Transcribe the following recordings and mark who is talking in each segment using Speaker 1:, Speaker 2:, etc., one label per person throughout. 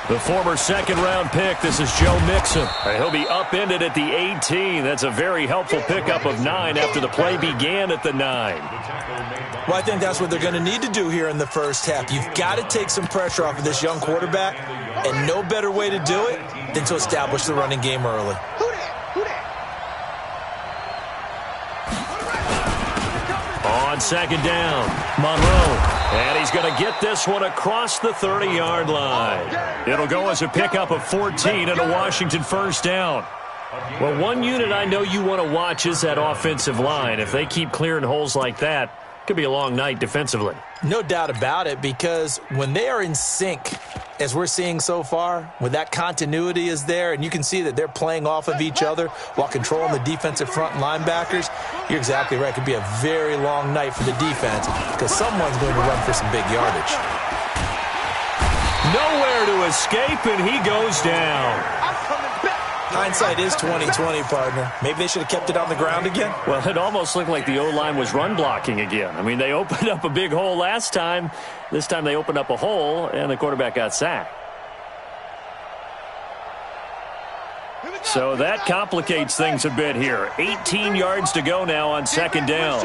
Speaker 1: The former second-round pick, this is Joe Mixon. He'll be upended at the 18. That's a very helpful pickup of 9 after the play began at the 9.
Speaker 2: Well, I think that's what they're going to need to do here in the first half. You've got to take some pressure off of this young quarterback, and no better way to do it than to establish the running game early.
Speaker 1: On second down, Monroe. And he's going to get this one across the 30-yard line. It'll go as a pickup of 14 and a Washington first down. Well, one unit I know you want to watch is that offensive line. If they keep clearing holes like that, it could be a long night defensively.
Speaker 2: No doubt about it, because when they are in sync, as we're seeing so far, when that continuity is there, and you can see that they're playing off of each other while controlling the defensive front linebackers, you're exactly right. It could be a very long night for the defense because someone's going to run for some big yardage.
Speaker 1: Nowhere to escape, and he goes down.
Speaker 2: Hindsight is 20/20, partner. Maybe they should have kept it on the ground again.
Speaker 1: Well, it almost looked like the O-line was run blocking again. I mean, they opened up a big hole last time. This time they opened up a hole, and the quarterback got sacked. So that complicates things a bit here. 18 yards to go now on second down.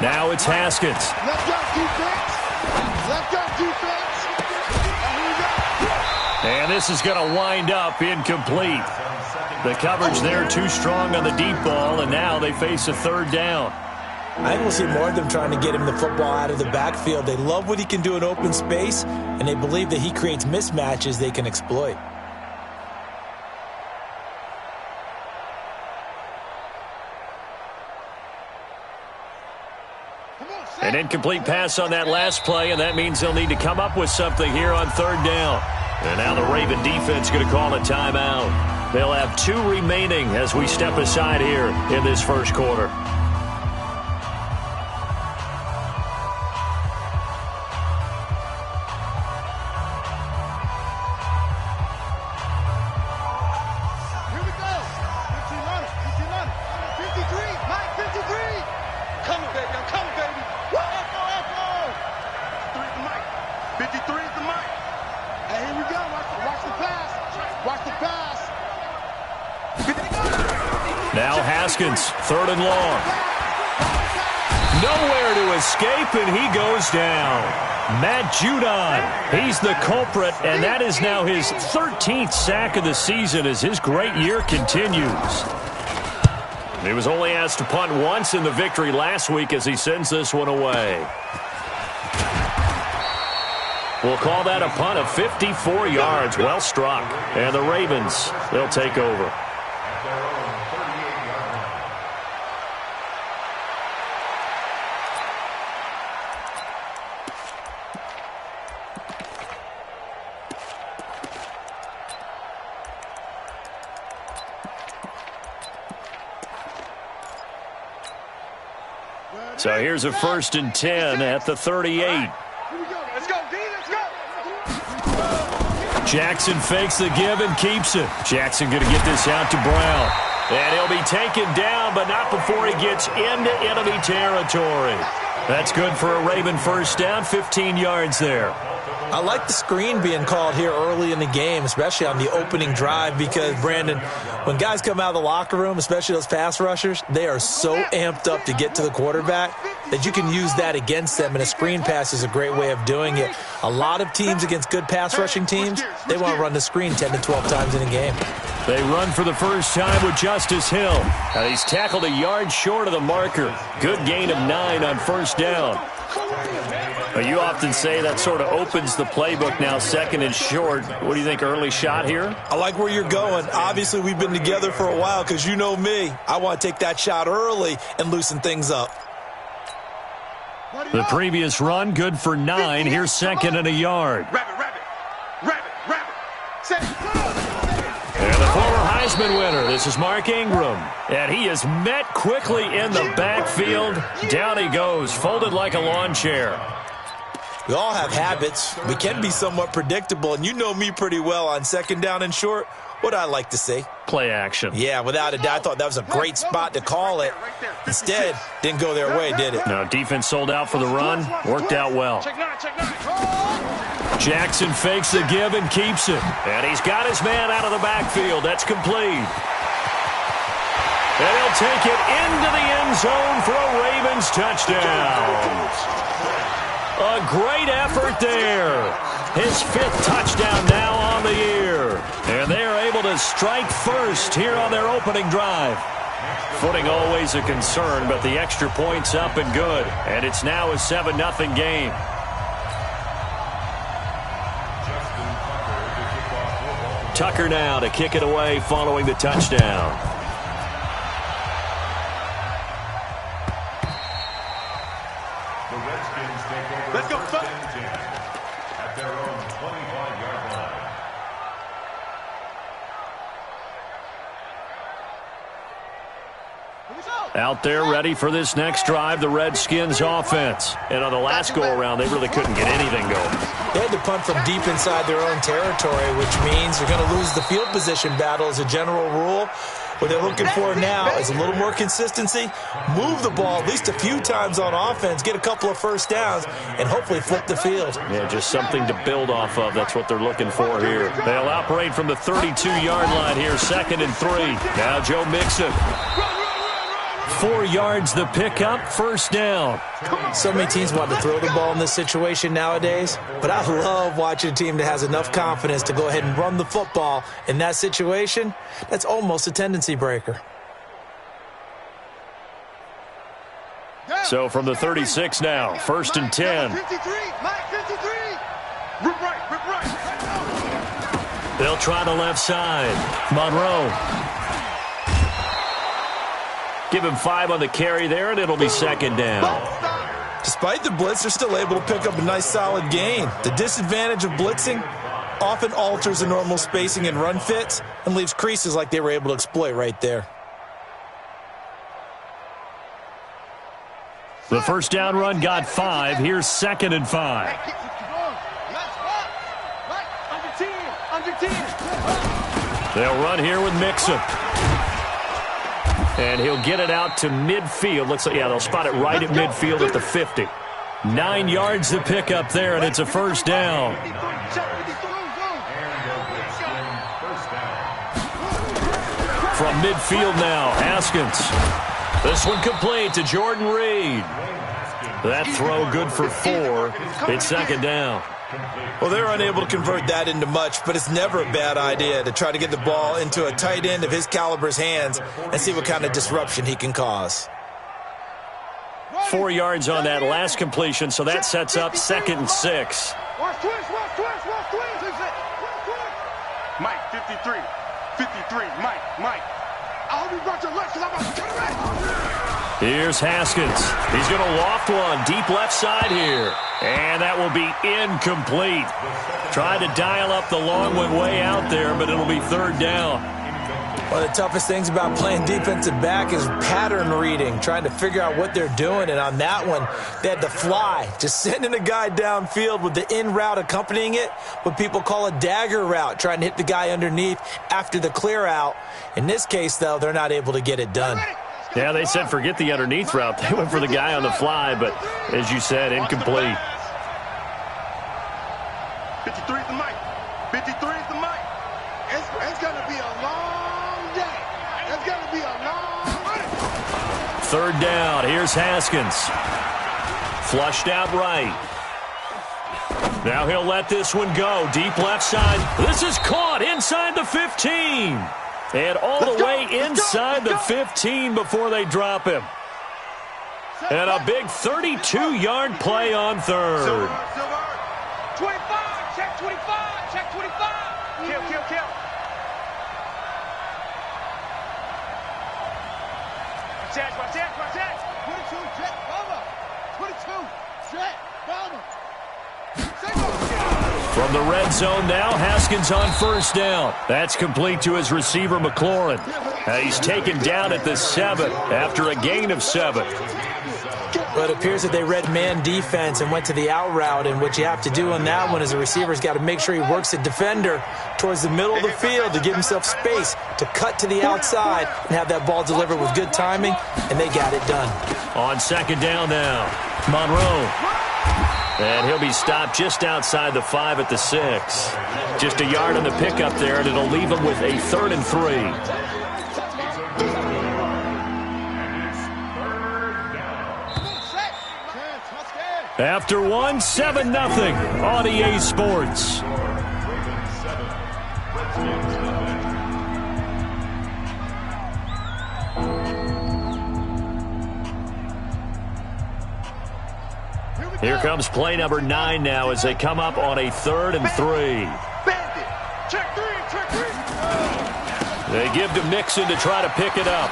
Speaker 1: Now it's Haskins. And this is going to wind up incomplete. The coverage there too strong on the deep ball, and now they face a third down.
Speaker 2: I think we'll see more of them trying to get him the football out of the backfield. They love what he can do in open space, and they believe that he creates mismatches they can exploit.
Speaker 1: An incomplete pass on that last play, and that means they'll need to come up with something here on third down. And now the Raven defense going to call a timeout. They'll have 2 remaining as we step aside here in this first quarter. Now Haskins, third and long. Nowhere to escape, and he goes down. Matt Judon, he's the culprit, and that is now his 13th sack of the season as his great year continues. He was only asked to punt once in the victory last week as he sends this one away. We'll call that a punt of 54 yards. Well struck. And the Ravens, they'll take over. So here's a 1st and 10 at the 38. Jackson fakes the give and keeps it. Jackson going to get this out to Brown. And he'll be taken down, but not before he gets into enemy territory. That's good for a Raven first down, 15 yards there.
Speaker 2: I like the screen being called here early in the game, especially on the opening drive, because, Brandon, when guys come out of the locker room, especially those pass rushers, they are so amped up to get to the quarterback that you can use that against them, and a screen pass is a great way of doing it. A lot of teams against good pass rushing teams, they want to run the screen 10 to 12 times in a game.
Speaker 1: They run for the first time with Justice Hill. And he's tackled a yard short of the marker. Good gain of 9 on first down. But you often say that sort of opens the playbook now, 2nd and short. What do you think, early shot here?
Speaker 2: I like where you're going. Obviously, we've been together for a while because you know me. I want to take that shot early and loosen things up.
Speaker 1: The previous run, good for 9. Here's 2nd and a yard. And the former Heisman winner, this is Mark Ingram. And he is met quickly in the backfield. Down he goes, folded like a lawn chair.
Speaker 2: We all have habits. We can be somewhat predictable, and you know me pretty well on 2nd down and short. What I like to see.
Speaker 1: Play action.
Speaker 2: Yeah, without a doubt. I thought that was a great spot to call it. Instead, didn't go their way, did it?
Speaker 1: No, defense sold out for the run. Worked out well. Jackson fakes the give and keeps it. And he's got his man out of the backfield. That's complete. And he'll take it into the end zone for a Ravens touchdown. A great effort there. His 5th touchdown now on the year. And they are able to strike first here on their opening drive. Footing always a concern, but the extra point's up and good. And it's now a 7-0 game. Tucker now to kick it away following the touchdown.
Speaker 3: The Redskins take over. Let's go, at their own 25-yard line.
Speaker 1: Out there ready for this next drive, the Redskins offense. And on the last go-around, they really couldn't get anything going.
Speaker 2: They had to punt from deep inside their own territory, which means they're going to lose the field position battle as a general rule. What they're looking for now is a little more consistency, move the ball at least a few times on offense, get a couple of first downs, and hopefully flip the field.
Speaker 1: Yeah, just something to build off of. That's what they're looking for here. They'll operate from the 32-yard line here, 2nd and 3. Now Joe Mixon. 4 yards the pickup, 1st down.
Speaker 2: So many teams want to throw the ball in this situation nowadays, but I love watching a team that has enough confidence to go ahead and run the football in that situation. That's almost a tendency breaker.
Speaker 1: So from the 36 now, 1st and 10. They'll try the left side. Monroe. Give him 5 on the carry there, and it'll be 2nd down.
Speaker 2: Despite the blitz, they're still able to pick up a nice solid gain. The disadvantage of blitzing often alters the normal spacing and run fits and leaves creases like they were able to exploit right there.
Speaker 1: The 1st down run got 5. Here's 2nd and 5. They'll run here with Mixon. And he'll get it out to midfield. Looks like, yeah, they'll spot it right at midfield at the 50. 9 yards to pick up there, and it's a 1st down. From midfield now, Haskins. This one complete to Jordan Reed. That throw good for 4. It's 2nd down.
Speaker 2: Well, they're unable to convert that into much, but it's never a bad idea to try to get the ball into a tight end of his caliber's hands and see what kind of disruption he can cause.
Speaker 1: 4 yards on that last completion, so that sets up 2nd and 6.
Speaker 3: Mike, 53. 53, Mike. I hope you brought your lunch because I'm about to turn around.
Speaker 1: Here's Haskins. He's going to loft one deep left side here. And that will be incomplete. Tried to dial up the long one way out there, but it'll be 3rd down.
Speaker 2: One of the toughest things about playing defensive back is pattern reading, trying to figure out what they're doing. And on that one, they had to fly, just sending a guy downfield with the in route accompanying it, what people call a dagger route, trying to hit the guy underneath after the clear out. In this case, though, they're not able to get it done.
Speaker 1: Yeah, they said forget the underneath route. They went for the guy on the fly, but as you said, incomplete.
Speaker 3: 53 is the mic. 53 is the mic. It's going to be a long day. It's going to be a long day.
Speaker 1: 3rd down. Here's Haskins. Flushed out right. Now he'll let this one go. Deep left side. This is caught inside the 15. And all the way inside the 15 before they drop him. And a big 32-yard play on 3rd.
Speaker 3: 25, check 25, check 25. Kill. Check. 22, check, bomber. 22, check, bomber.
Speaker 1: From the red zone now, Haskins on 1st down. That's complete to his receiver, McLaurin. He's taken down at the 7 after a gain of 7.
Speaker 2: Well, it appears that they read man defense and went to the out route, and what you have to do on that one is the receiver's got to make sure he works the defender towards the middle of the field to give himself space to cut to the outside and have that ball delivered with good timing, and they got it done.
Speaker 1: On second down now, Monroe. And he'll be stopped just outside the 5 at the 6. Just a yard on the pickup there, and it'll leave him with a 3rd and 3. After 1, 7-0 on EA Sports. Here comes play number 9 now as they come up on a 3rd and 3.
Speaker 3: Check three.
Speaker 1: They give to Mixon to try to pick it up.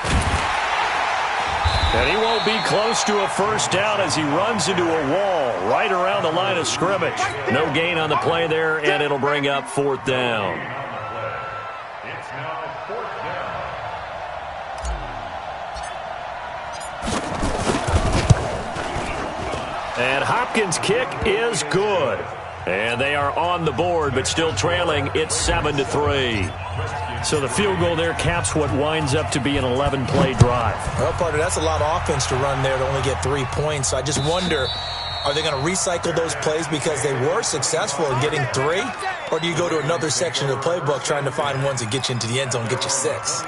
Speaker 1: And he won't be close to a first down as he runs into a wall right around the line of scrimmage. No gain on the play there, and it'll bring up 4th down.
Speaker 4: It's now 4th down.
Speaker 1: And Hopkins' kick is good. And they are on the board, but still trailing. It's 7-3. So the field goal there caps what winds up to be an 11-play drive.
Speaker 2: Well, partner, that's a lot of offense to run there to only get 3 points. So I just wonder, are they going to recycle those plays because they were successful in getting 3? Or do you go to another section of the playbook trying to find ones that get you into the end zone and get you 6?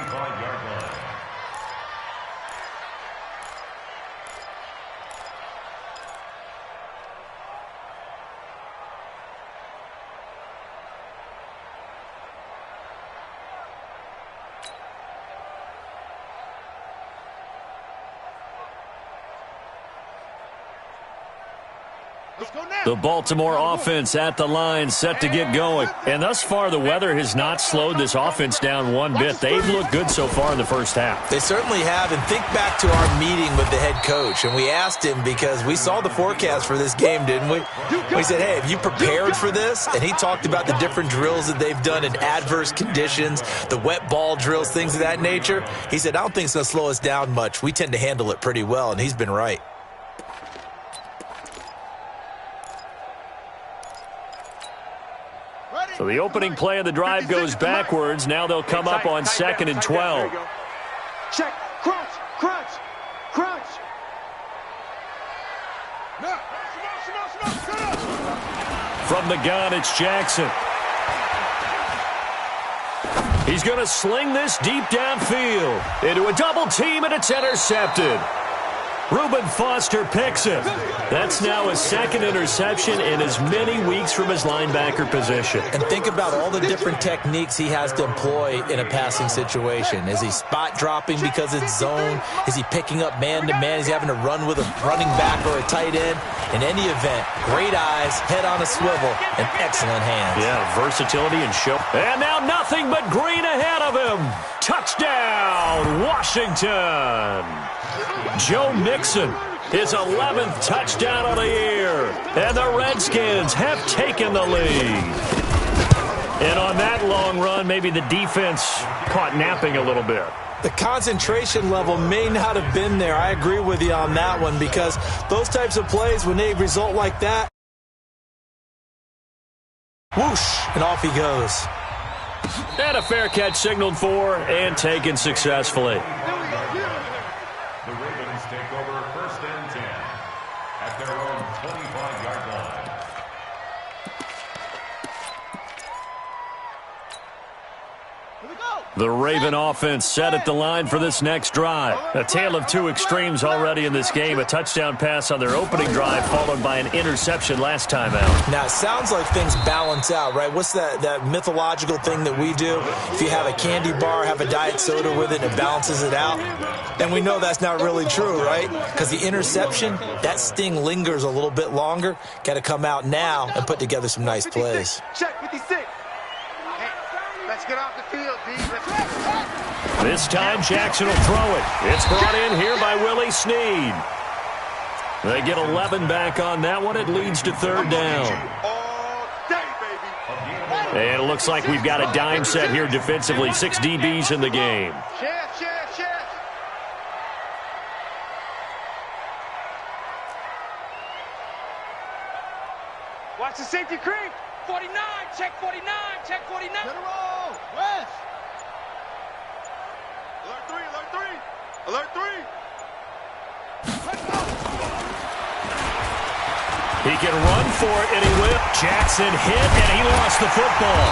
Speaker 1: The Baltimore offense at the line, set to get going. And thus far, the weather has not slowed this offense down one bit. They've looked good so far in the first half.
Speaker 2: They certainly have. And think back to our meeting with the head coach. And we asked him, because we saw the forecast for this game, didn't we? We said, hey, have you prepared for this? And he talked about the different drills that they've done in adverse conditions, the wet ball drills, things of that nature. He said, I don't think it's going to slow us down much. We tend to handle it pretty well, and he's been right.
Speaker 1: So the opening play of the drive goes backwards. Now they'll come up on 2nd and 12.
Speaker 3: Check. Crunch. Crunch. Crunch.
Speaker 1: From the gun, it's Jackson. He's going to sling this deep downfield into a double team, and it's intercepted. Reuben Foster picks it. That's now his 2nd interception in as many weeks from his linebacker position.
Speaker 2: And think about all the different techniques he has to employ in a passing situation. Is he spot dropping because it's zone? Is he picking up man-to-man? Is he having to run with a running back or a tight end? In any event, great eyes, head on a swivel, and excellent hands.
Speaker 1: Yeah, versatility and show. And now nothing but green ahead of him. Touchdown, Washington. Joe Mixon, his 11th touchdown of the year. And the Redskins have taken the lead. And on that long run, maybe the defense caught napping a little bit.
Speaker 2: The concentration level may not have been there. I agree with you on that one, because those types of plays, when they result like that, whoosh, and off he goes.
Speaker 1: And a fair catch signaled for and taken successfully.
Speaker 4: The Ravens take over 1st and 10 at their own 25-yard line.
Speaker 1: The Raven offense set at the line for this next drive. A tale of two extremes already in this game. A touchdown pass on their opening drive, followed by an interception last time out.
Speaker 2: Now, it sounds like things balance out, right? What's that mythological thing that we do? If you have a candy bar, have a diet soda with it, and it balances it out. And we know that's not really true, right? Because the interception, that sting lingers a little bit longer. Got to come out now and put together some nice plays.
Speaker 3: Check 56. Hey, let's get off the field, D.
Speaker 1: This time, Jackson will throw it. It's brought in here by Willie Snead. They get 11 back on that one. It leads to 3rd down.
Speaker 3: All day, baby.
Speaker 1: And it looks like we've got a dime set here defensively. 6 DBs in the game.
Speaker 3: Chef. Watch the safety creep.
Speaker 5: 49, check 49, check 49.
Speaker 3: Get a roll. West. Alert 3, alert 3. Alert 3.
Speaker 1: He can run for it, and he will. Jackson hit, and he lost the football.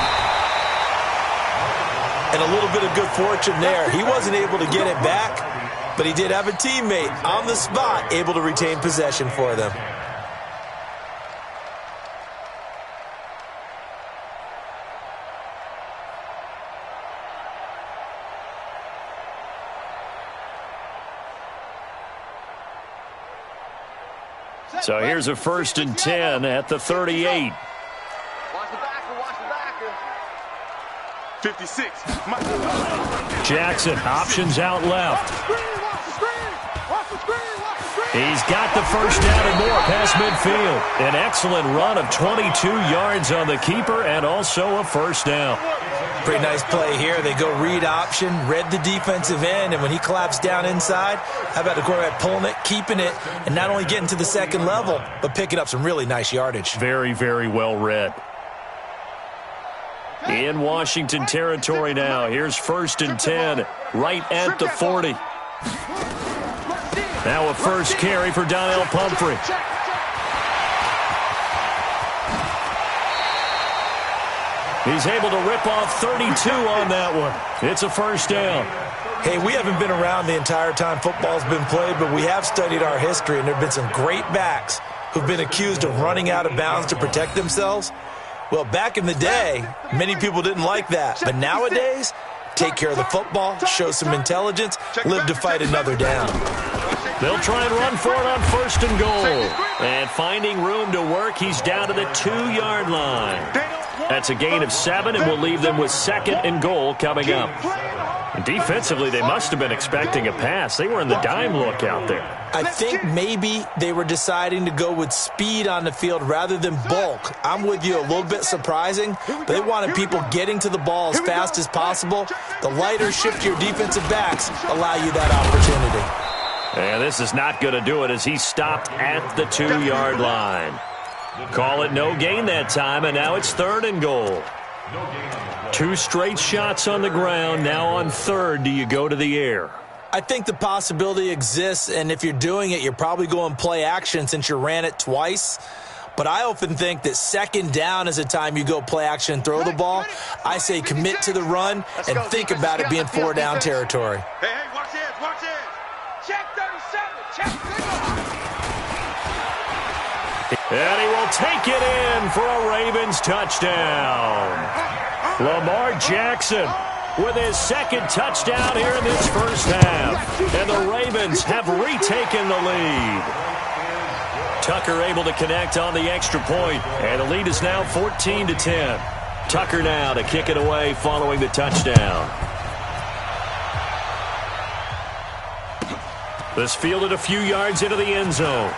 Speaker 2: And a little bit of good fortune there. He wasn't able to get it back, but he did have a teammate on the spot able to retain possession for them.
Speaker 1: So here's a 1st and 10 at the 38.
Speaker 3: Watch the backer, watch the backer. 56.
Speaker 1: Jackson, options out left. He's got the first down and more past midfield. An excellent run of 22 yards on the keeper and also a first down.
Speaker 2: Pretty nice play here. They go read option, read the defensive end, and when he collapsed down inside, how about the quarterback pulling it, keeping it, and not only getting to the second level, but picking up some really nice yardage.
Speaker 1: Very, very well read. In Washington territory now. Here's 1st and 10, right at the 40. Now a first carry for Donnell Pumphrey. He's able to rip off 32 on that one. It's a first down.
Speaker 2: Hey, we haven't been around the entire time football's been played, but we have studied our history, and there have been some great backs who've been accused of running out of bounds to protect themselves. Well, back in the day, many people didn't like that. But nowadays, take care of the football, show some intelligence, live to fight another down.
Speaker 1: They'll try and run for it on 1st and goal. And finding room to work, he's down to the 2-yard line. That's a gain of 7, and will leave them with 2nd and goal coming up. And defensively, they must have been expecting a pass. They were in the dime look out there.
Speaker 2: I think maybe they were deciding to go with speed on the field rather than bulk. I'm with you, a little bit surprising, but they wanted people getting to the ball as fast as possible. The lighter shift to your defensive backs allow you that opportunity.
Speaker 1: And this is not going to do it as he stopped at the 2-yard line. Call it no gain that time, and now it's 3rd and goal. 2 straight shots on the ground. Now on 3rd, do you go to the air?
Speaker 2: I think the possibility exists, and if you're doing it, you're probably going play action since you ran it twice. But I often think that 2nd down is a time you go play action and throw the ball. I say commit to the run and think about it being 4-down territory.
Speaker 3: Hey, watch this, watch this.
Speaker 5: Check 37, check 37.
Speaker 1: And he will take it in for a Ravens touchdown. Lamar Jackson with his 2nd touchdown here in this first half. And the Ravens have retaken the lead. Tucker able to connect on the extra point, and the lead is now 14-10. Tucker now to kick it away following the touchdown. This fielded a few yards into the end zone.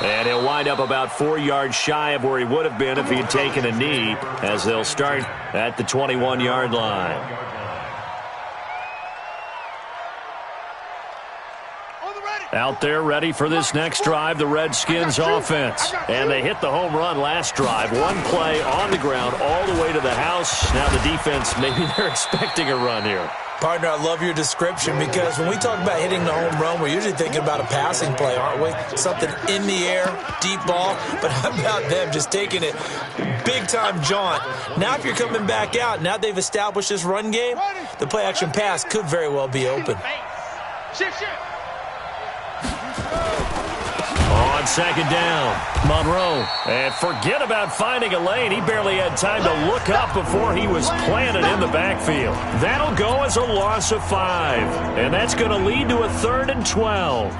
Speaker 1: And he'll wind up about 4 yards shy of where he would have been if he had taken a knee, as they'll start at the 21-yard line. Out there ready for this next drive, the Redskins offense. And they hit the home run last drive. One play on the ground all the way to the house. Now the defense, maybe they're expecting a run here.
Speaker 2: Partner, I love your description because when we talk about hitting the home run, we're usually thinking about a passing play, aren't we? Something in the air, deep ball. But how about them just taking it big-time jaunt? Now if you're coming back out, now they've established this run game, the play-action pass could very well be open.
Speaker 5: Shift.
Speaker 1: On 2nd down, Monroe. And forget about finding a lane. He barely had time to look up before he was planted in the backfield. That'll go as a loss of 5. And that's going to lead to a 3rd and 12.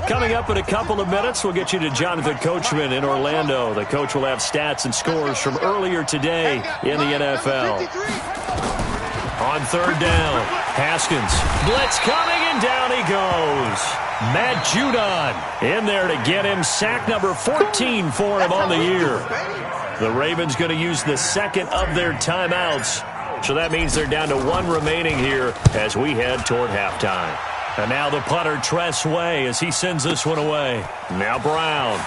Speaker 1: Coming up in a couple of minutes, we'll get you to Jonathan Coachman in Orlando. The coach will have stats and scores from earlier today in the NFL. On 3rd down, Haskins. Blitz coming, and down he goes. Matt Judon in there to get him. Sack number 14 for him on the year. The Ravens going to use the second of their timeouts. So that means they're down to one remaining here as we head toward halftime. And now the punter, Tress Way, as he sends this one away. Now Brown.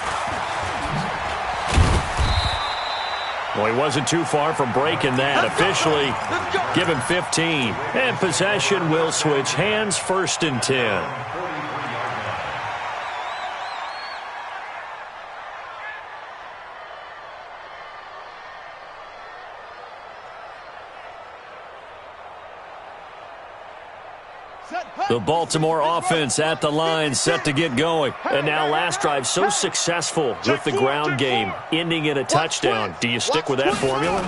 Speaker 1: Well, he wasn't too far from breaking that. Officially, give him 15. And possession will switch hands, 1st and 10. The Baltimore offense at the line, set to get going. And now last drive so successful with the ground game, ending in a touchdown. Do you stick with that formula?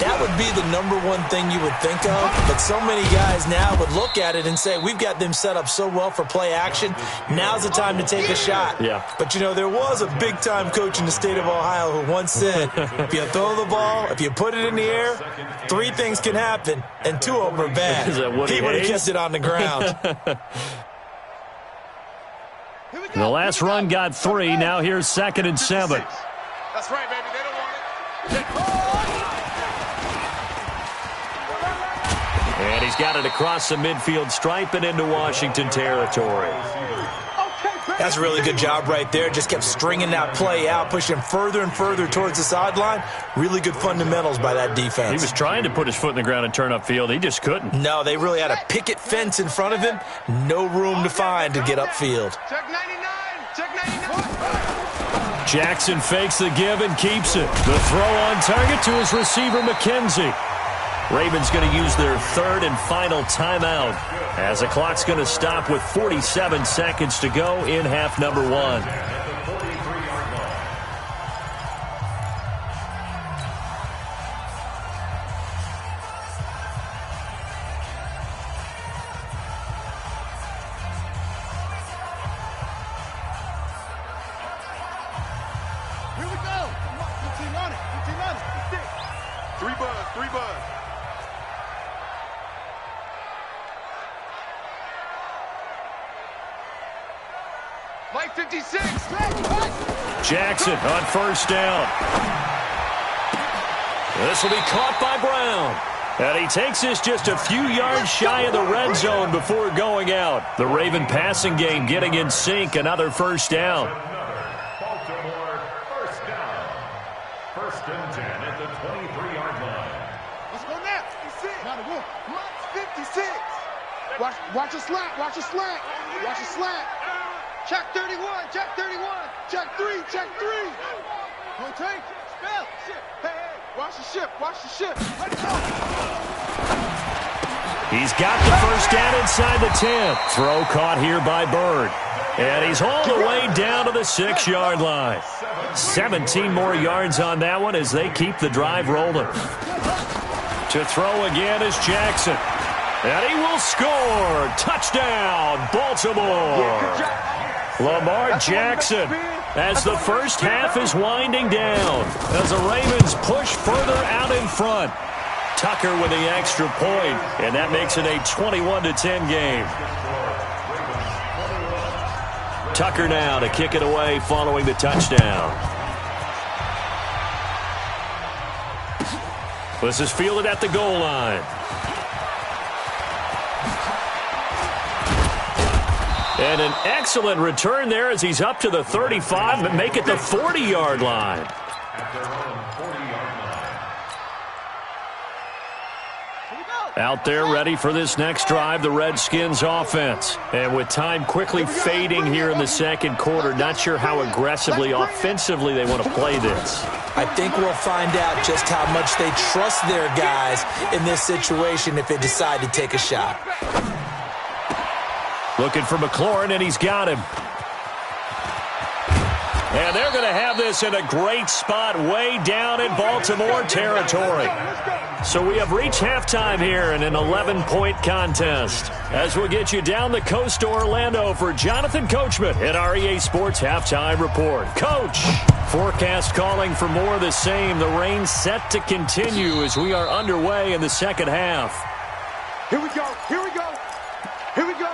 Speaker 2: That would be the number one thing you would think of, but so many guys now would look at it and say, we've got them set up so well for play action, now's the time to take a shot.
Speaker 1: Yeah.
Speaker 2: But, you know, there was a big-time coach in the state of Ohio who once said, if you throw the ball, if you put it in the air, 3 things can happen, and 2 of them are bad. He would have kept it on the ground.
Speaker 1: The last run got 3. Now here's 2nd and 7.
Speaker 3: That's right, baby. They don't want it.
Speaker 1: And he's got it across the midfield stripe and into Washington territory.
Speaker 2: That's a really good job right there. Just kept stringing that play out, pushing further and further towards the sideline. Really good fundamentals by that defense.
Speaker 1: He was trying to put his foot in the ground and turn upfield. He just couldn't.
Speaker 2: No, they really had a picket fence in front of him. No room to find to get upfield.
Speaker 3: Check 99. Check 99.
Speaker 1: Jackson fakes the give and keeps it. The throw on target to his receiver, McKenzie. Ravens going to use their 3rd and final timeout as the clock's going to stop with 47 seconds to go in half number 1.
Speaker 3: Here we go. 15 on it. 15 on it. 3 buzz. 3 buzz. Mike 56.
Speaker 1: Jackson on 1st down. This will be caught by Brown. And he takes this just a few yards shy of the red zone before going out. The Raven passing game getting in sync. Another 1st down.
Speaker 4: Baltimore, 1st down. 1st and 10 at the 23-yard line.
Speaker 3: Let's go now. 56. Now the wolf. Mike 56. Watch a slant. Watch a slant. Watch a slant. Check 31. Check 31. Check 3. Check 3. Don't take. Spell. Ship. Hey, hey. Watch the ship. Watch the ship. Let's go.
Speaker 1: He's got the 1st down inside the 10. Throw caught here by Bird. And he's all the way down to the 6-yard line. 17 more yards on that one as they keep the drive rolling. To throw again is Jackson. And he will score. Touchdown, Baltimore. Lamar Jackson as the first half is winding down as the Ravens push further out in front. Tucker with the extra point, and that makes it a 21-10 game. Tucker now to kick it away following the touchdown. This is fielded at the goal line. And an excellent return there as he's up to the 35 and make it the 40-yard line. Out there ready for this next drive, the Redskins offense. And with time quickly fading here in the 2nd quarter, not sure how aggressively, offensively they want to play this.
Speaker 2: I think we'll find out just how much they trust their guys in this situation if they decide to take a shot.
Speaker 1: Looking for McLaurin, and he's got him. And they're going to have this in a great spot way down in Baltimore territory. So we have reached halftime here in an 11-point contest. As we'll get you down the coast to Orlando for Jonathan Coachman at our EA Sports Halftime Report. Coach, forecast calling for more of the same. The rain set to continue as we are underway in the 2nd half.
Speaker 3: Here we go. Here we go. Here we go.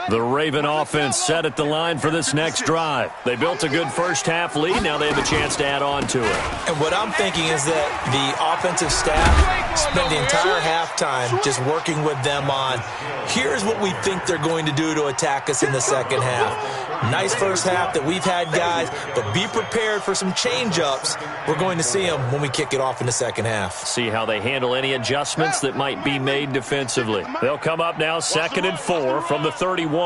Speaker 1: The Raven offense set at the line for this next drive. They built a good first-half lead. Now they have a chance to add on to it.
Speaker 2: And what I'm thinking is that the offensive staff spent the entire halftime just working with them on, here's what we think they're going to do to attack us in the second half. Nice first half that we've had, guys, but be prepared for some change-ups. We're going to see them when we kick it off in the second half.
Speaker 1: See how they handle any adjustments that might be made defensively. They'll come up now 2nd and 4 from the 31.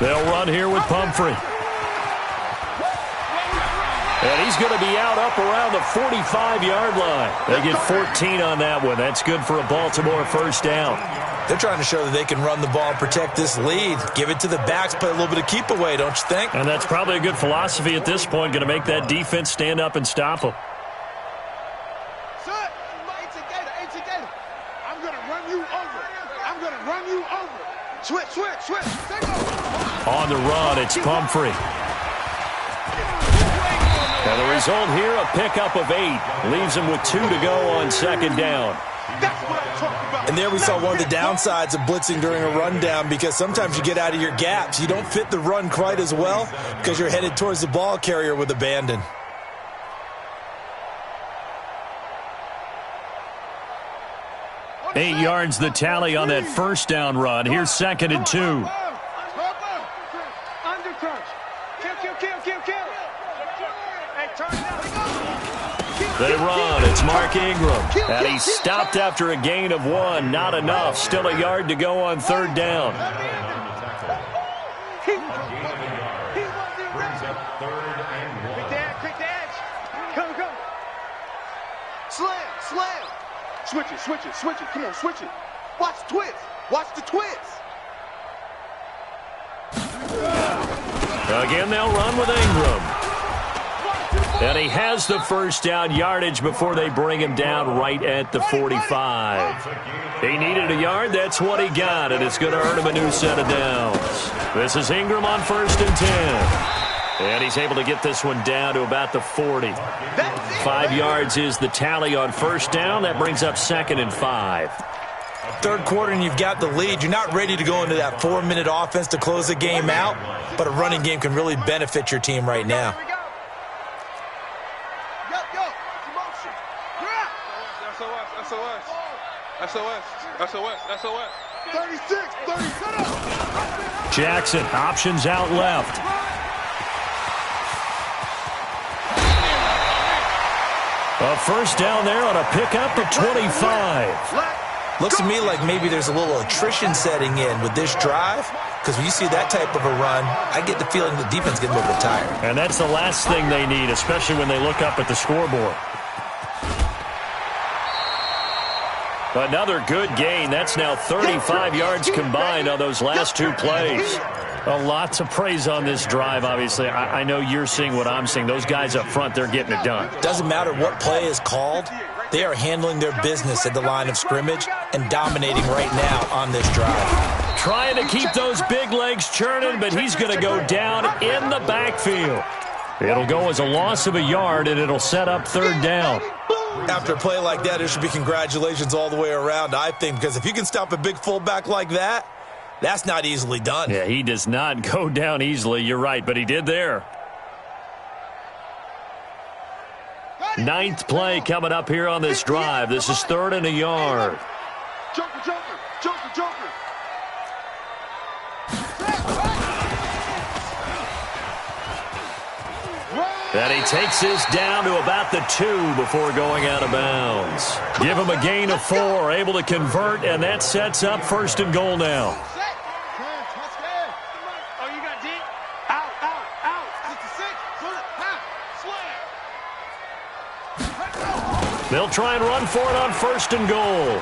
Speaker 1: They'll run here with Pumphrey. And he's going to be out up around the 45-yard line. They get 14 on that one. That's good for a Baltimore first down.
Speaker 2: They're trying to show that they can run the ball and protect this lead. Give it to the backs, play a little bit of keep away, don't you think?
Speaker 1: And that's probably a good philosophy at this point, going to make that defense stand up and stop them.
Speaker 3: I'm going to run you over. I'm going to run you over. Switch.
Speaker 1: On the run, it's Pumphrey. And the result here, a pickup of 8. Leaves him with 2 to go on 2nd down.
Speaker 3: That's what I'm talking about.
Speaker 2: And there we saw one of the downsides of blitzing during a rundown, because sometimes you get out of your gaps. You don't fit the run quite as well because you're headed towards the ball carrier with abandon.
Speaker 1: Eight yards the tally on that first down run. Here's 2nd and 2.
Speaker 5: Under crunch. Kill. Hey, turn it out.
Speaker 1: They run. It's Mark Ingram. And he's stopped after a gain of 1. Not enough. Still a yard to go on 3rd down.
Speaker 5: Quick the edge. Come.
Speaker 3: Slam. Switch it. Come on, switch it. Watch the twist.
Speaker 1: Again, they'll run with Ingram. And he has the first down yardage before they bring him down right at the 45. He needed a yard. That's what he got, and it's going to earn him a new set of downs. This is Ingram on 1st and 10. And he's able to get this one down to about the 40. 5 yards is the tally on 1st down. That brings up 2nd and 5.
Speaker 2: Third quarter and you've got the lead. You're not ready to go into that 4-minute offense to close the game out, but a running game can really benefit your team right now.
Speaker 3: SOS. 36, 30, set up.
Speaker 1: Jackson, options out left. A first down there on a pickup of 25.
Speaker 2: Looks to me like maybe there's a little attrition setting in with this drive, because when you see that type of a run, I get the feeling the defense gets a little bit tired.
Speaker 1: And that's the last thing they need, especially when they look up at the scoreboard. Another good gain. That's now 35 yards combined on those last 2 plays. Lots of praise on this drive, obviously. I know you're seeing what I'm seeing. Those guys up front, they're getting it done.
Speaker 2: Doesn't matter what play is called. They are handling their business at the line of scrimmage and dominating right now on this drive.
Speaker 1: Trying to keep those big legs churning, but he's going to go down in the backfield. It'll go as a loss of a yard, and it'll set up 3rd down.
Speaker 2: After a play like that, there should be congratulations all the way around, I think, because if you can stop a big fullback like that, that's not easily done.
Speaker 1: Yeah, he does not go down easily. You're right, but he did there. 9th play coming up here on this drive. This is 3rd and a yard.
Speaker 3: Joker.
Speaker 1: And he takes this down to about the 2 before going out of bounds. Give him a gain of 4, able to convert, and that sets up 1st and goal now.
Speaker 5: Oh, you got deep? Out. 66.
Speaker 1: They'll try and run for it on 1st and goal.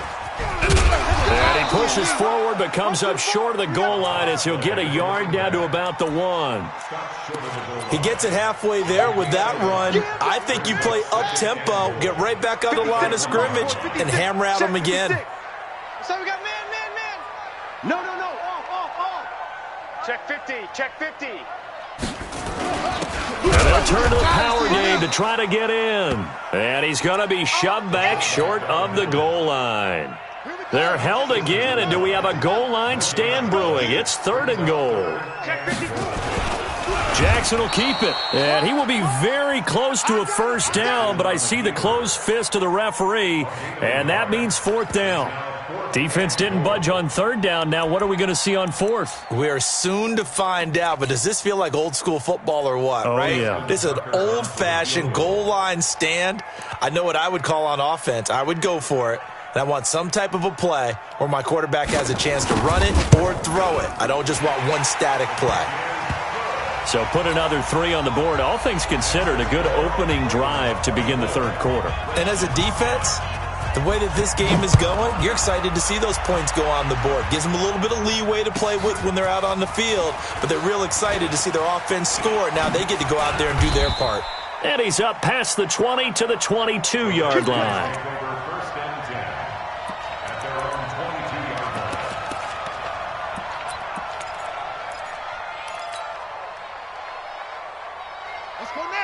Speaker 1: And he pushes forward but comes up short of the goal line as he'll get a yard down to about the 1.
Speaker 2: He gets it halfway there with that run. I think you play up-tempo, get right back on the line of scrimmage, and hammer at him again.
Speaker 5: So we got man.
Speaker 3: No.
Speaker 5: Check 50.
Speaker 1: And they'll turn to the power game to try to get in. And he's going to be shoved back short of the goal line. They're held again, and do we have a goal line stand brewing? It's 3rd and goal. Jackson will keep it, and he will be very close to a first down, but I see the closed fist of the referee, and that means 4th down. Defense didn't budge on 3rd down. Now what are we going to see on 4th?
Speaker 2: We are soon to find out, but does this feel like old school football or what, right?
Speaker 1: Yeah.
Speaker 2: This is an old-fashioned goal line stand. I know what I would call on offense. I would go for it. And I want some type of a play where my quarterback has a chance to run it or throw it. I don't just want one static play.
Speaker 1: So put another 3 on the board. All things considered, a good opening drive to begin the 3rd quarter.
Speaker 2: And as a defense, the way that this game is going, you're excited to see those points go on the board. Gives them a little bit of leeway to play with when they're out on the field, but they're real excited to see their offense score. Now they get to go out there and do their part.
Speaker 1: And he's up past the 20 to the 22-yard line.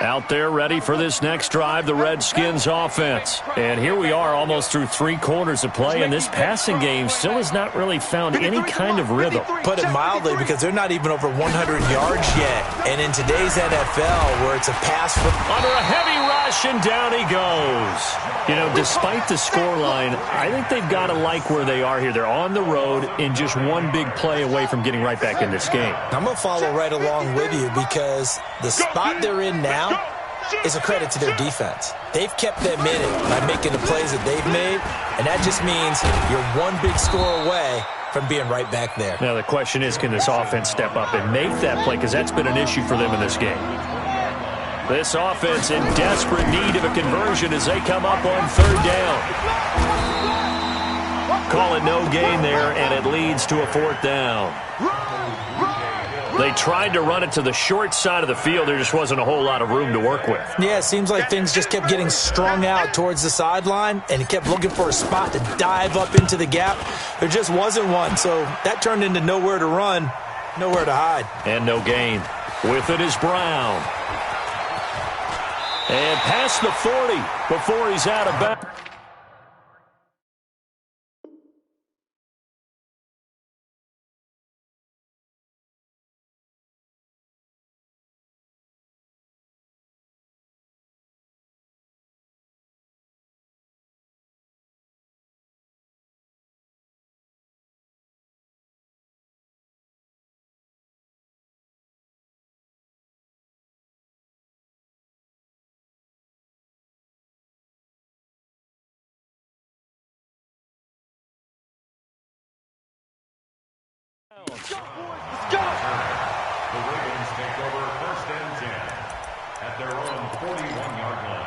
Speaker 1: Out there ready for this next drive, the Redskins offense. And here we are almost through 3 quarters of play, and this passing game still has not really found any kind of rhythm.
Speaker 2: Put it mildly, because they're not even over 100 yards yet. And in today's NFL, where it's a pass from
Speaker 1: under a heavy rush, and down he goes. You know, despite the scoreline, I think they've got to like where they are here. They're on the road and just one big play away from getting right back in this game.
Speaker 2: I'm going to follow right along with you, because the spot they're in now is a credit to their defense. They've kept them in it by making the plays that they've made, and that just means you're one big score away from being right back there.
Speaker 1: Now the question is, can this offense step up and make that play, because that's been an issue for them in this game. This offense in desperate need of a conversion as they come up on 3rd down. Call it no gain there, and it leads to a 4th down. They tried to run it to the short side of the field. There just wasn't a whole lot of room to work with.
Speaker 2: Yeah, it seems like things just kept getting strung out towards the sideline, and he kept looking for a spot to dive up into the gap. There just wasn't one, so that turned into nowhere to run, nowhere to hide.
Speaker 1: And no gain. With it is Brown. And past the 40 before he's out of bounds.
Speaker 3: Let's go!
Speaker 4: The Ravens take over 1st and 10 at their own 41-yard line.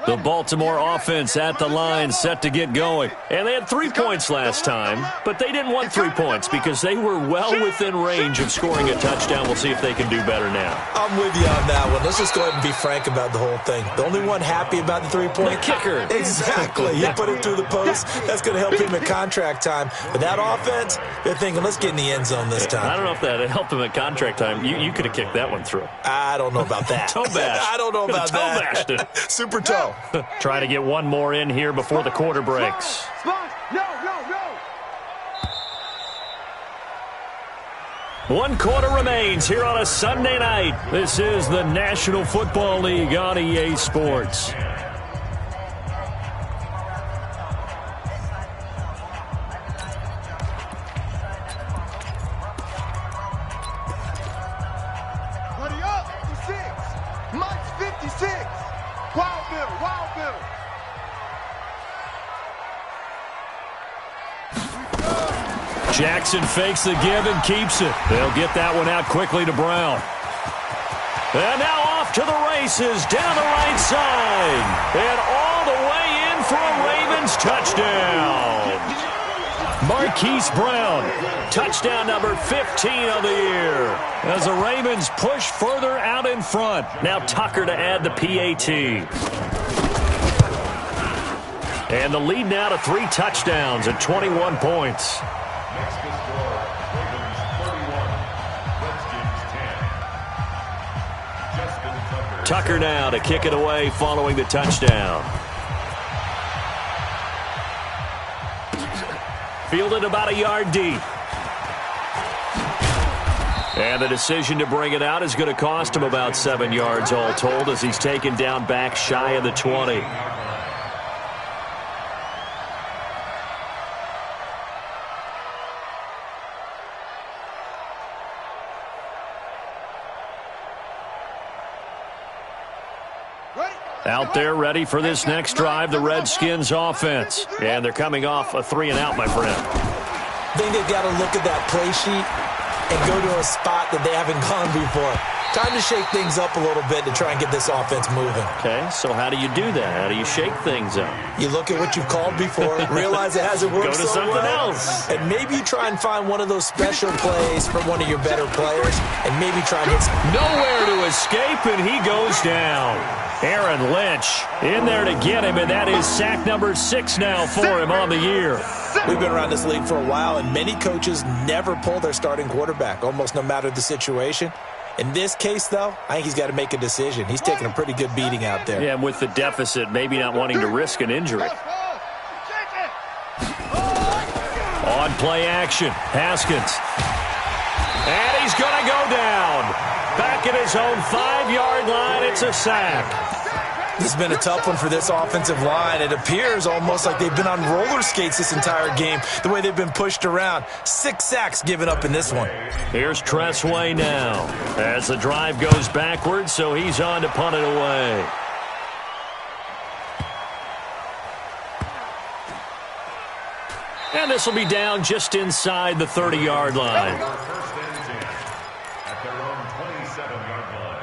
Speaker 1: The Baltimore offense at the line, set to get going. And they had 3 points last time, but they didn't want 3 points because they were well within range of scoring a touchdown. We'll see if they can do better now.
Speaker 2: I'm with you on that one. Let's just go ahead and be frank about the whole thing. The only one happy about the 3-point
Speaker 1: kicker.
Speaker 2: Exactly. He put it through the post. That's going to help him at contract time. But that offense, they're thinking, let's get in the end zone this time.
Speaker 1: I don't know if that helped him at contract time. You could have kicked that one through.
Speaker 2: I don't know about that.
Speaker 1: Toe bash.
Speaker 2: I don't know about
Speaker 1: toe
Speaker 2: that.
Speaker 1: Bashed it.
Speaker 2: Super toe.
Speaker 1: Try to get one more in here before the quarter breaks.
Speaker 3: No.
Speaker 1: 1 quarter remains here on a Sunday night. This is the National Football League on EA Sports.
Speaker 3: Buddy up, 56. Mike's 56. Wild Bill.
Speaker 1: Jackson fakes the give and keeps it. They'll get that one out quickly to Brown. And now off to the races down the right side. And all the way in for a Ravens touchdown. Marquise Brown, touchdown number 15 of the year. As the Ravens push further out in front. Now Tucker to add the PAT. And the lead now to 3 touchdowns and 21 points.
Speaker 4: Next to score
Speaker 1: Tucker now to kick it away following the touchdown. Fielded about a yard deep. And the decision to bring it out is going to cost him about 7 yards all told as he's taken down back shy of the 20. Out there ready for this next drive, the Redskins offense. And they're coming off a 3-and-out, my friend.
Speaker 2: I think they've got to look at that play sheet and go to a spot that they haven't gone before. Time to shake things up a little bit to try and get this offense moving.
Speaker 1: Okay, so how do you do that? How do you shake things up?
Speaker 2: You look at what you've called before, realize it hasn't worked
Speaker 1: Go to
Speaker 2: so
Speaker 1: something
Speaker 2: well,
Speaker 1: else.
Speaker 2: and maybe you try and find one of those special plays from one of your better players, and maybe try and hit some.
Speaker 1: Nowhere to escape, and he goes down. Aaron Lynch in there to get him, and that is sack number 6 now for him on the year.
Speaker 2: We've been around this league for a while, and many coaches never pull their starting quarterback, almost no matter the situation. In this case, though, I think he's got to make a decision. He's taking a pretty good beating out there.
Speaker 1: Yeah, and with the deficit, maybe not wanting to risk an injury. On play action, Haskins. And he's going to go down. Back at his own 5-yard line, it's a sack.
Speaker 2: This has been a tough one for this offensive line. It appears almost like they've been on roller skates this entire game, the way they've been pushed around. 6 sacks given up in this one.
Speaker 1: Here's Tressway now as the drive goes backwards, so he's on to punt it away. And this will be down just inside the 30-yard line.
Speaker 4: First and 10 at their own 27-yard line.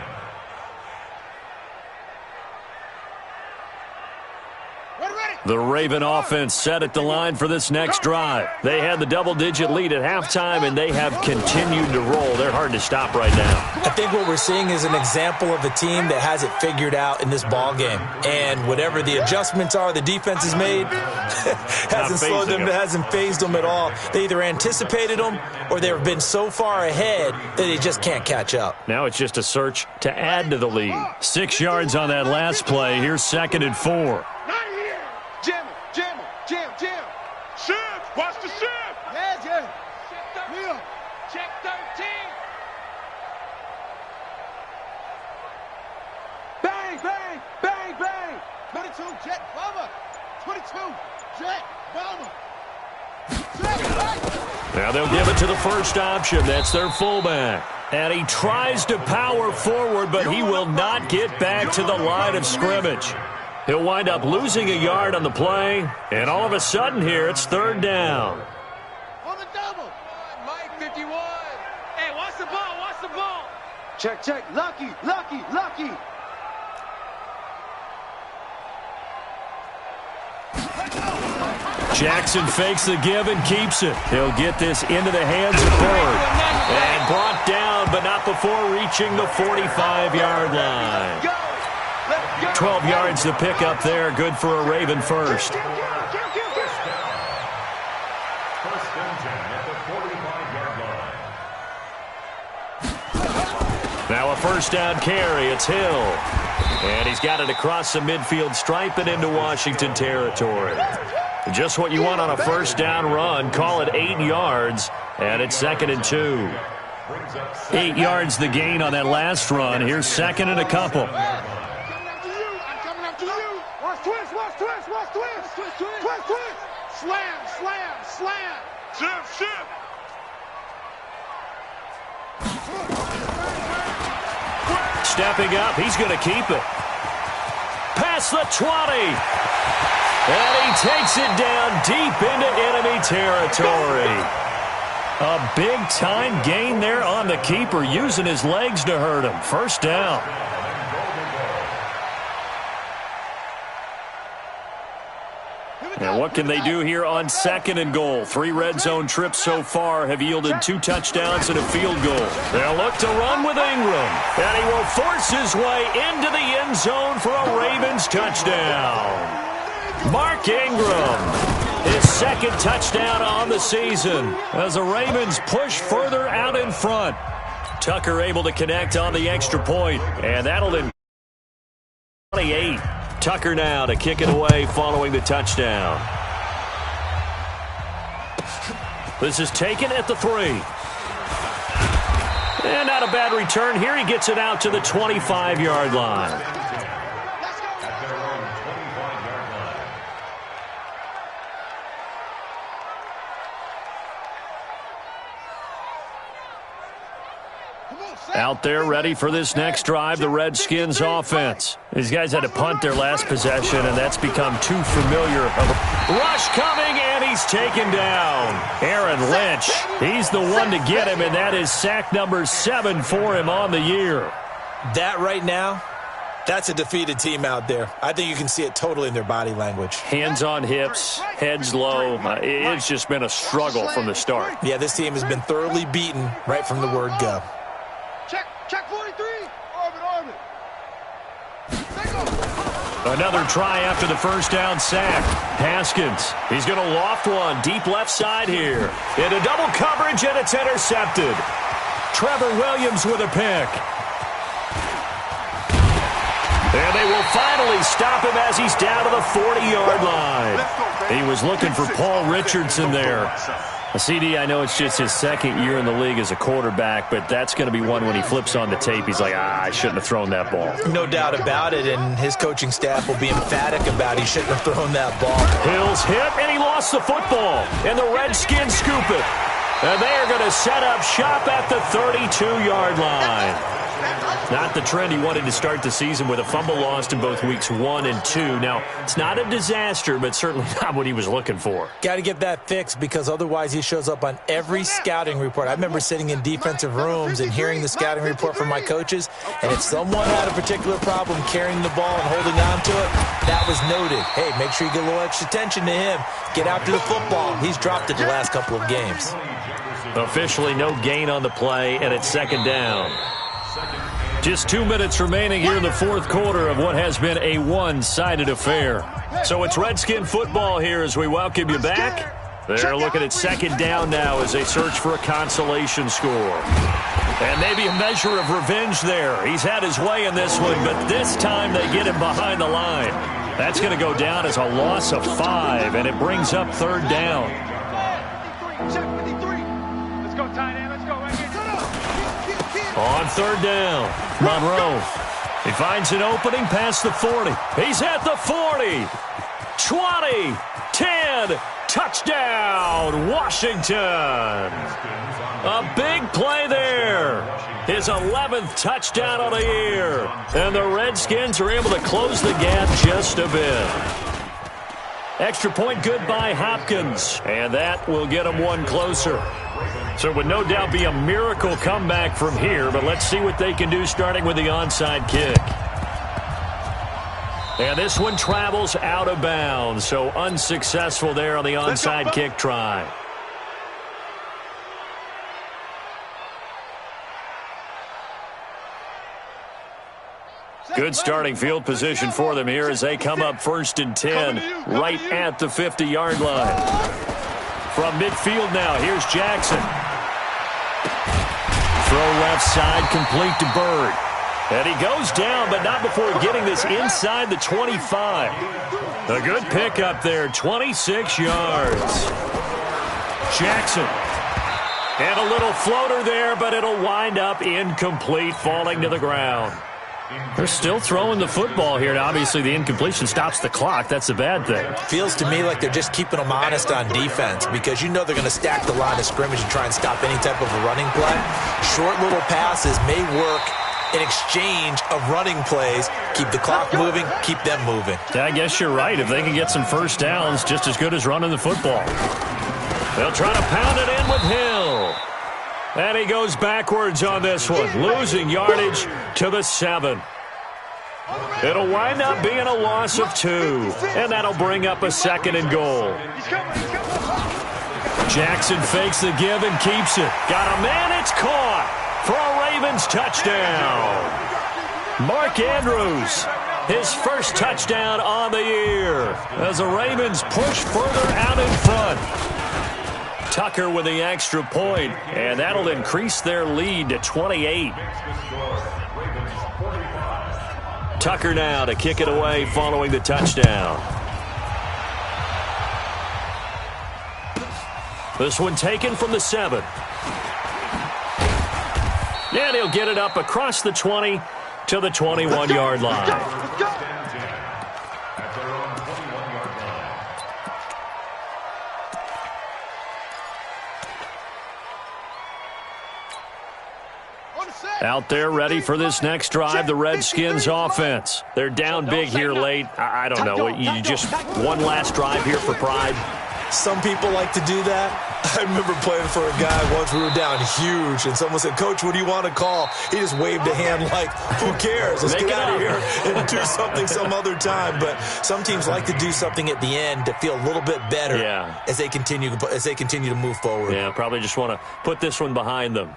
Speaker 1: The Raven offense set at the line for this next drive. They had the double-digit lead at halftime, and they have continued to roll. They're hard to stop right now.
Speaker 2: I think what we're seeing is an example of a team that has it figured out in this ball game. And whatever the adjustments are the defense has made hasn't slowed them, hasn't phased them at all. They either anticipated them or they've been so far ahead that they just can't catch up.
Speaker 1: Now it's just a search to add to the lead. 6 yards on that last play. Here's 2nd and 4.
Speaker 3: Jam him, jam him, jam.
Speaker 5: Shift! Watch the shift!
Speaker 3: Yeah.
Speaker 5: Check 13. Check 13.
Speaker 3: Bang. 22, jet bomber. 22, jet bomber.
Speaker 1: Now they'll give it to the first option. That's their fullback. And he tries to power forward, but he will not get back to the line of scrimmage. He'll wind up losing a yard on the play, and all of a sudden here, it's 3rd down.
Speaker 3: On the double.
Speaker 5: Mike 51. Hey, watch the ball.
Speaker 3: Check. Lucky.
Speaker 1: Jackson fakes the give and keeps it. He'll get this into the hands of Ford. And brought down, but not before reaching the 45-yard line. 12 yards to pick up there. Good for a Raven first.
Speaker 4: First and 10 at the 45-yard line.
Speaker 1: Now a first down carry. It's Hill. And he's got it across the midfield stripe and into Washington territory. Just what you want on a first down run. Call it 8 yards. And it's 2nd and 2. 8 yards the gain on that last run. Here's 2nd and a couple.
Speaker 3: Slam.
Speaker 5: Shift.
Speaker 1: Stepping up, he's going to keep it. Past the 20. And he takes it down deep into enemy territory. A big-time gain there on the keeper, using his legs to hurt him. First down. And what can they do here on 2nd and goal? 3 red zone trips so far have yielded 2 touchdowns and a field goal. They'll look to run with Ingram. And he will force his way into the end zone for a Ravens touchdown. Mark Ingram, his 2nd touchdown on the season as the Ravens push further out in front. Tucker able to connect on the extra point, and that'll 28. Tucker now to kick it away following the touchdown. This is taken at the 3. And not a bad return here. He gets it out to the 25-yard line. Out there ready for this next drive, the Redskins offense. These guys had to punt their last possession, and that's become too familiar. Rush coming, and he's taken down. Aaron Lynch, he's the one to get him, and that is sack number 7 for him on the year.
Speaker 2: That right now, that's a defeated team out there. I think you can see it totally in their body language.
Speaker 1: Hands on hips, heads low. It's just been a struggle from the start.
Speaker 2: Yeah, this team has been thoroughly beaten right from the word go.
Speaker 3: Check 43. Orbit.
Speaker 1: Another try after the first down sack. Haskins, he's going to loft one deep left side here. Into double coverage, and it's intercepted. Trevor Williams with a pick. And they will finally stop him as he's down to the 40-yard line. He was looking for Paul Richardson there. CD, I know it's just his second year in the league as a quarterback, but that's going to be one when he flips on the tape. He's like, I shouldn't have thrown that ball.
Speaker 2: No doubt about it, and his coaching staff will be emphatic about he shouldn't have thrown that ball.
Speaker 1: Hills hit, and he lost the football. And the Redskins scoop it. And they are going to set up shop at the 32-yard line. Not the trend he wanted to start the season with a fumble lost in both weeks 1 and 2. Now, it's not a disaster, but certainly not what he was looking for.
Speaker 2: Got to get that fixed because otherwise he shows up on every scouting report. I remember sitting in defensive rooms and hearing the scouting report from my coaches, and if someone had a particular problem carrying the ball and holding on to it, that was noted. Hey, make sure you get a little extra attention to him. Get after the football. He's dropped it the last couple of games.
Speaker 1: Officially no gain on the play, and it's second down. Just 2 minutes remaining here in the fourth quarter of what has been a one-sided affair. So it's Redskin football here as we welcome you back. They're looking at second down now as they search for a consolation score. And maybe a measure of revenge there. He's had his way in this one, but this time they get him behind the line. That's going to go down as a loss of 5, and it brings up third down.
Speaker 5: Check 53. Let's go, tight end. Let's go right here.
Speaker 1: On third down, Monroe. He finds an opening past the 40. He's at the 40. 20, 10, touchdown, Washington. A big play there. His 11th touchdown of the year. And the Redskins are able to close the gap just a bit. Extra point good by Hopkins. And that will get him one closer. So it would no doubt be a miracle comeback from here, but let's see what they can do starting with the onside kick. And this one travels out of bounds, so unsuccessful there on the onside kick try. Good starting field position for them here as they come up 1st and 10 right at the 50-yard line. From midfield now, here's Jackson. Throw left side, complete to Bird. And he goes down, but not before getting this inside the 25. A good pickup there, 26 yards. Jackson. And a little floater there, but it'll wind up incomplete, falling to the ground. They're still throwing the football here. Now, obviously, the incompletion stops the clock. That's the bad thing.
Speaker 2: Feels to me like they're just keeping them honest on defense because you know they're going to stack the line of scrimmage and try and stop any type of a running play. Short little passes may work in exchange of running plays. Keep the clock moving, keep them moving.
Speaker 1: Yeah, I guess you're right. If they can get some first downs, just as good as running the football. They'll try to pound it in with Hill. And he goes backwards on this one, losing yardage to the 7. It'll wind up being a loss of 2, and that'll bring up a 2nd and goal. Jackson fakes the give and keeps it. Got a man, it's caught for a Ravens touchdown. Mark Andrews, his first touchdown on the year as the Ravens push further out in front. Tucker with the extra point, and that'll increase their lead to 28. Tucker now to kick it away following the touchdown. This one taken from the 7. And he'll get it up across the 20 to the 21-yard line.
Speaker 4: At their own 21-yard line.
Speaker 1: Out there ready for this next drive, the Redskins offense. They're down big here late. I don't know. You just one last drive here for pride.
Speaker 2: Some people like to do that. I remember playing for a guy once. We were down huge, and someone said, "Coach, what do you want to call?" He just waved a hand like, "Who cares? Let's get out of here and do something some other time." But some teams like to do something at the end to feel a little bit better as they continue to move forward.
Speaker 1: Yeah, probably just want to put this one behind them.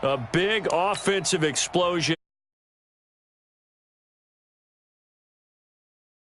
Speaker 1: A big offensive explosion.